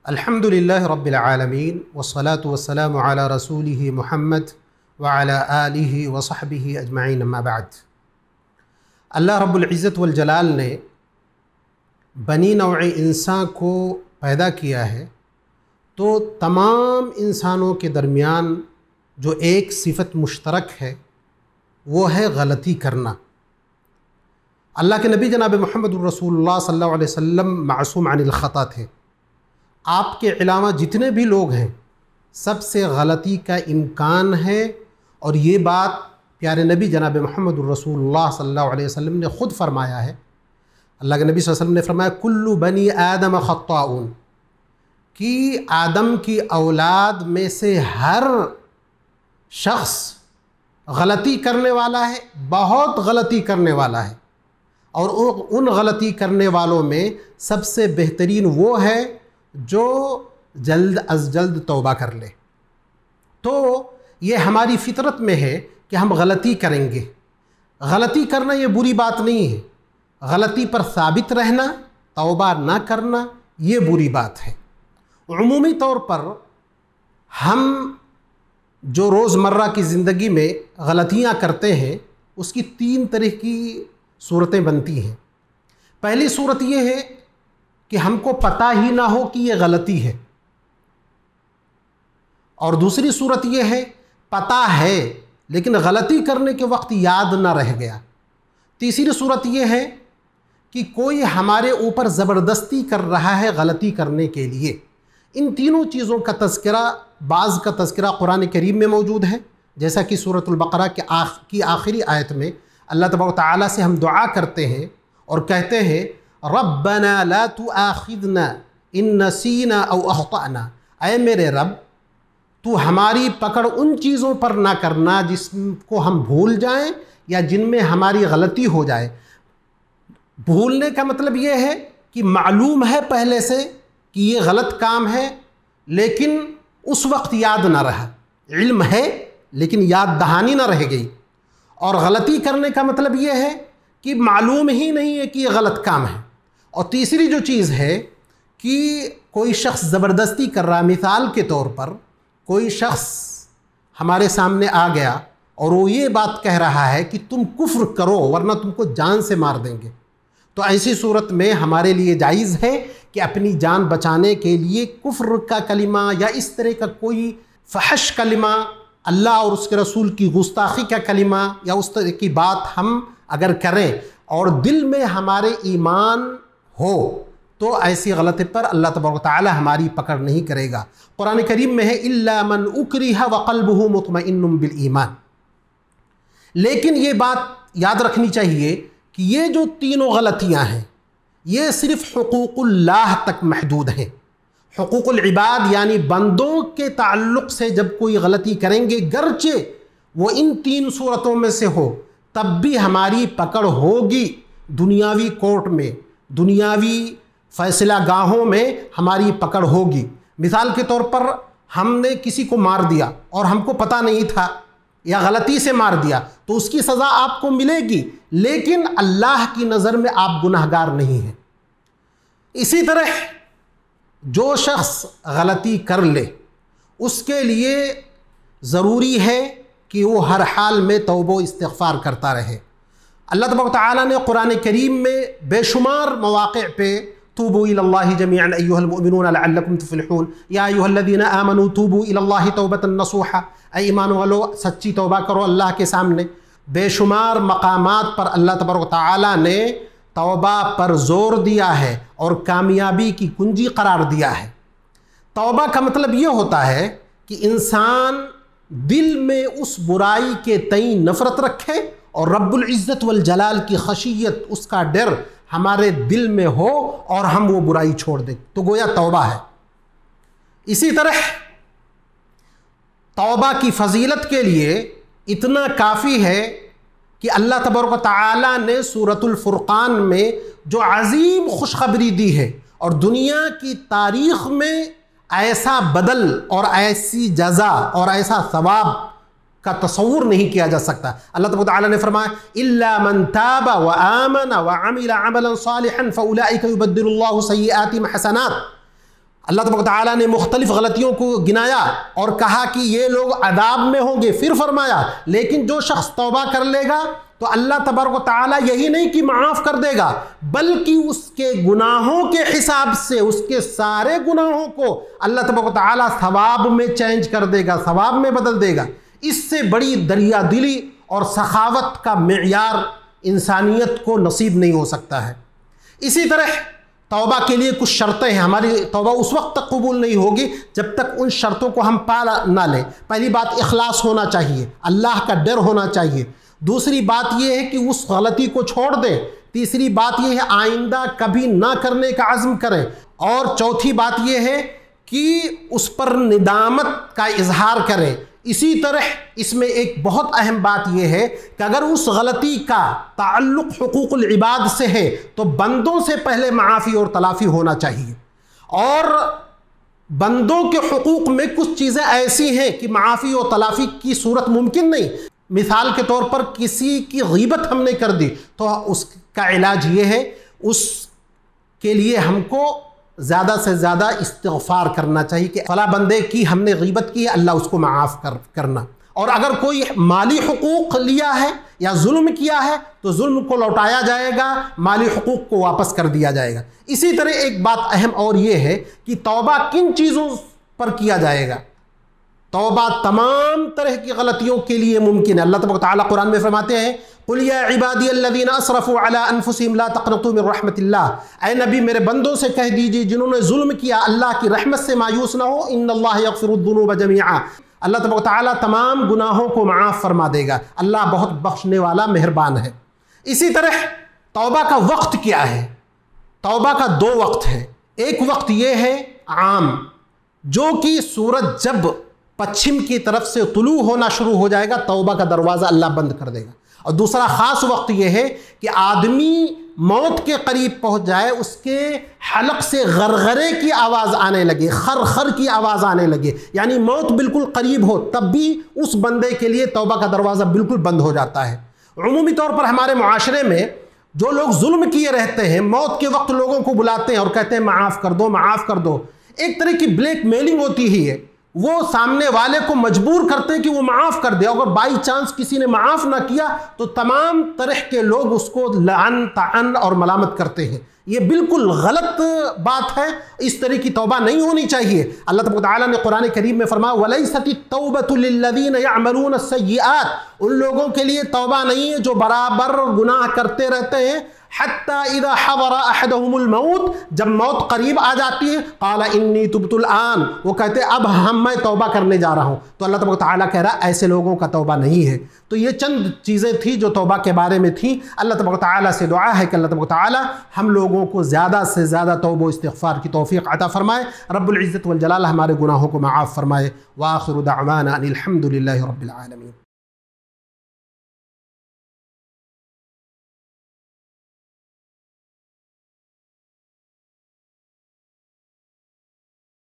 الحمدللہ رب العالمین والصلاة والسلام علی رسولہ محمد وعلی آلہ وصحبہ اجمعین اما بعد۔ اللہ رب العزت والجلال نے بنی نوع انسان کو پیدا کیا ہے تو تمام انسانوں کے درمیان جو ایک صفت مشترک ہے وہ ہے غلطی کرنا۔ اللہ کے نبی جناب محمد الرسول اللہ صلی اللہ علیہ وسلم معصوم عن الخطا تھے۔ آپ کے علاوہ جتنے بھی لوگ ہیں سب سے غلطی کا امکان ہے، اور یہ بات پیارے نبی جناب محمد الرسول اللہ صلی اللہ علیہ وسلم نے خود فرمایا ہے۔ اللہ کے نبی صلی اللہ علیہ وسلم نے فرمایا کل بنی آدم خطاؤن، کہ آدم کی اولاد میں سے ہر شخص غلطی کرنے والا ہے، بہت غلطی کرنے والا ہے، اور ان غلطی کرنے والوں میں سب سے بہترین وہ ہے جو جلد از جلد توبہ کر لے۔ تو یہ ہماری فطرت میں ہے کہ ہم غلطی کریں گے۔ غلطی کرنا یہ بری بات نہیں ہے، غلطی پر ثابت رہنا، توبہ نہ کرنا یہ بری بات ہے۔ عمومی طور پر ہم جو روزمرہ کی زندگی میں غلطیاں کرتے ہیں اس کی تین طرح کی صورتیں بنتی ہیں۔ پہلی صورت یہ ہے کہ ہم کو پتہ ہی نہ ہو کہ یہ غلطی ہے، اور دوسری صورت یہ ہے پتہ ہے لیکن غلطی کرنے کے وقت یاد نہ رہ گیا۔ تیسری صورت یہ ہے کہ کوئی ہمارے اوپر زبردستی کر رہا ہے غلطی کرنے کے لیے۔ ان تینوں چیزوں کا تذکرہ، بعض کا تذکرہ قرآن کریم میں موجود ہے، جیسا کہ سورۃ البقرہ کی آخری آیت میں اللہ تبارک و تعالیٰ سے ہم دعا کرتے ہیں اور کہتے ہیں ربنا لا تؤاخذنا ان نسینا او اخطأنا، اے میرے رب تو ہماری پکڑ ان چیزوں پر نہ کرنا جس کو ہم بھول جائیں یا جن میں ہماری غلطی ہو جائے۔ بھولنے کا مطلب یہ ہے کہ معلوم ہے پہلے سے کہ یہ غلط کام ہے لیکن اس وقت یاد نہ رہا، علم ہے لیکن یاد دہانی نہ رہ گئی۔ اور غلطی کرنے کا مطلب یہ ہے کہ معلوم ہی نہیں ہے کہ یہ غلط کام ہے۔ اور تیسری جو چیز ہے کہ کوئی شخص زبردستی کر رہا، مثال کے طور پر کوئی شخص ہمارے سامنے آ گیا اور وہ یہ بات کہہ رہا ہے کہ تم کفر کرو ورنہ تم کو جان سے مار دیں گے، تو ایسی صورت میں ہمارے لیے جائز ہے کہ اپنی جان بچانے کے لیے کفر کا کلمہ یا اس طرح کا کوئی فحش کلمہ، اللہ اور اس کے رسول کی گستاخی کا کلمہ یا اس طرح کی بات ہم اگر کریں اور دل میں ہمارے ایمان ہو تو ایسی غلطی پر اللہ تبارک و تعالی ہماری پکڑ نہیں کرے گا۔ قرآن کریم میں ہے الا من اکرہ وقلبہ مطمئن بالایمان۔ لیکن یہ بات یاد رکھنی چاہیے کہ یہ جو تینوں غلطیاں ہیں یہ صرف حقوق اللہ تک محدود ہیں۔ حقوق العباد یعنی بندوں کے تعلق سے جب کوئی غلطی کریں گے گرچہ وہ ان تین صورتوں میں سے ہو تب بھی ہماری پکڑ ہوگی، دنیاوی کورٹ میں، دنیاوی فیصلہ گاہوں میں ہماری پکڑ ہوگی۔ مثال کے طور پر ہم نے کسی کو مار دیا اور ہم کو پتہ نہیں تھا یا غلطی سے مار دیا تو اس کی سزا آپ کو ملے گی، لیکن اللہ کی نظر میں آپ گناہگار نہیں ہیں۔ اسی طرح جو شخص غلطی کر لے اس کے لیے ضروری ہے کہ وہ ہر حال میں توبہ و استغفار کرتا رہے۔ اللہ تبارک و تعالیٰ نے قرآن کریم میں بے شمار مواقع پہ توبوا الی اللہ جميعا ایھا المؤمنون لعلکم تفلحون یا ایھا الذین آمنوا توبوا الی اللہ توبۃ نصوحا، اے ایمان والو سچی توبہ کرو اللہ کے سامنے۔ بے شمار مقامات پر اللہ تبارک و تعالیٰ نے توبہ پر زور دیا ہے اور کامیابی کی کنجی قرار دیا ہے۔ توبہ کا مطلب یہ ہوتا ہے کہ انسان دل میں اس برائی کے تئیں نفرت رکھے اور رب العزت والجلال کی خشیت، اس کا ڈر ہمارے دل میں ہو اور ہم وہ برائی چھوڑ دیں، تو گویا توبہ ہے۔ اسی طرح توبہ کی فضیلت کے لیے اتنا کافی ہے کہ اللہ تبارک و تعالیٰ نے سورۃ الفرقان میں جو عظیم خوشخبری دی ہے اور دنیا کی تاریخ میں ایسا بدل اور ایسی جزا اور ایسا ثواب کا تصور نہیں کیا جا سکتا۔ اللہ تبارک و تعالیٰ نے فرمایا الا من تاب وآمن وعمل عملا صالحا فاولئک یبدل اللہ سیئاتہم حسنات، اللہ تبارک و تعالیٰ نے مختلف غلطیوں کو گنایا اور کہا کہ یہ لوگ عذاب میں ہوں گے، پھر فرمایا لیکن جو شخص توبہ کر لے گا تو اللہ تبارک و تعالیٰ یہی نہیں کہ معاف کر دے گا بلکہ اس کے گناہوں کے حساب سے اس کے سارے گناہوں کو اللہ تبارک و تعالیٰ ثواب میں چینج کر دے گا، ثواب میں بدل دے گا۔ اس سے بڑی دریا دلی اور سخاوت کا معیار انسانیت کو نصیب نہیں ہو سکتا ہے۔ اسی طرح توبہ کے لیے کچھ شرطیں ہیں۔ ہماری توبہ اس وقت تک قبول نہیں ہوگی جب تک ان شرطوں کو ہم پا نہ لیں۔ پہلی بات اخلاص ہونا چاہیے، اللہ کا ڈر ہونا چاہیے۔ دوسری بات یہ ہے کہ اس غلطی کو چھوڑ دیں۔ تیسری بات یہ ہے آئندہ کبھی نہ کرنے کا عزم کریں۔ اور چوتھی بات یہ ہے کہ اس پر ندامت کا اظہار کریں۔ اسی طرح اس میں ایک بہت اہم بات یہ ہے کہ اگر اس غلطی کا تعلق حقوق العباد سے ہے تو بندوں سے پہلے معافی اور تلافی ہونا چاہیے، اور بندوں کے حقوق میں کچھ چیزیں ایسی ہیں کہ معافی اور تلافی کی صورت ممکن نہیں۔ مثال کے طور پر کسی کی غیبت ہم نے کر دی تو اس کا علاج یہ ہے اس کے لیے ہم کو زیادہ سے زیادہ استغفار کرنا چاہیے کہ فلاں بندے کی ہم نے غیبت کی ہے، اللہ اس کو معاف کرنا۔ اور اگر کوئی مالی حقوق لیا ہے یا ظلم کیا ہے تو ظلم کو لوٹایا جائے گا، مالی حقوق کو واپس کر دیا جائے گا۔ اسی طرح ایک بات اہم اور یہ ہے کہ توبہ کن چیزوں پر کیا جائے گا۔ توبہ تمام طرح کی غلطیوں کے لیے ممکن ہے۔ اللہ تبارک و تعالیٰ قرآن میں فرماتے ہیں قُلْ يَا عِبَادِيَ الَّذِينَ أَسْرَفُوا عَلَىٰ أَنفُسِهِمْ لَا تَقْنَطُوا مِن رَحْمَةِ اللَّهِ، اے نبی میرے بندوں سے کہہ دیجئے جنہوں نے ظلم کیا اللہ کی رحمت سے مایوس نہ ہو، إِنَّ اللَّهَ يَغْفِرُ الذُّنُوبَ جَمِيعًا، اللہ تبارک و تعالیٰ تمام گناہوں کو معاف فرما دے گا، اللہ بہت بخشنے والا مہربان ہے۔ اسی طرح توبہ کا وقت کیا ہے؟ توبہ کا دو وقت ہے۔ ایک وقت یہ ہے عام، جو کہ سورج جب پچھم کی طرف سے طلوع ہونا شروع ہو جائے گا توبہ کا دروازہ اللہ بند کر دے گا۔ اور دوسرا خاص وقت یہ ہے کہ آدمی موت کے قریب پہنچ جائے، اس کے حلق سے غرغرے کی آواز آنے لگے، خر خر کی آواز آنے لگے، یعنی موت بالکل قریب ہو، تب بھی اس بندے کے لیے توبہ کا دروازہ بالکل بند ہو جاتا ہے۔ عمومی طور پر ہمارے معاشرے میں جو لوگ ظلم کیے رہتے ہیں موت کے وقت لوگوں کو بلاتے ہیں اور کہتے ہیں معاف کر دو معاف کر دو، ایک طرح کی بلیک میلنگ ہوتی ہی ہے۔ وہ سامنے والے کو مجبور کرتے ہیں کہ وہ معاف کر دے، اگر بائی چانس کسی نے معاف نہ کیا تو تمام طرح کے لوگ اس کو لعن طعن اور ملامت کرتے ہیں۔ یہ بالکل غلط بات ہے، اس طرح کی توبہ نہیں ہونی چاہیے۔ اللہ تبارک و تعالیٰ نے قرآن کریم میں فرمایا وَلَيْسَتِ التَّوْبَةُ لِلَّذِينَ يَعْمَلُونَ السَّيِّئَاتِ، ان لوگوں کے لیے توبہ نہیں ہے جو برابر گناہ کرتے رہتے ہیں حَتَّى إِذَا حَضَرَ أَحَدَهُمُ الْمَوْتِ، جب موت قریب آ جاتی ہے قَالَ إِنِّي تُبْتُ الْآنَ، وہ کہتے ہیں اب میں توبہ کرنے جا رہا ہوں۔ تو اللہ تبارک و تعالیٰ کہہ رہا ہے ایسے لوگوں کا توبہ نہیں ہے۔ تو یہ چند چیزیں تھیں جو توبہ کے بارے میں تھیں۔ اللہ تبارک و تعالیٰ سے دعا ہے کہ اللہ تبارک و تعالیٰ ہم لوگوں کو زیادہ سے زیادہ توبہ و استغفار کی توفیق عطا فرمائے، رب العزت والجلال ہمارے گناہوں کو معاف فرمائے۔ وآخر دعوانا ان الحمد للہ رب العالمین۔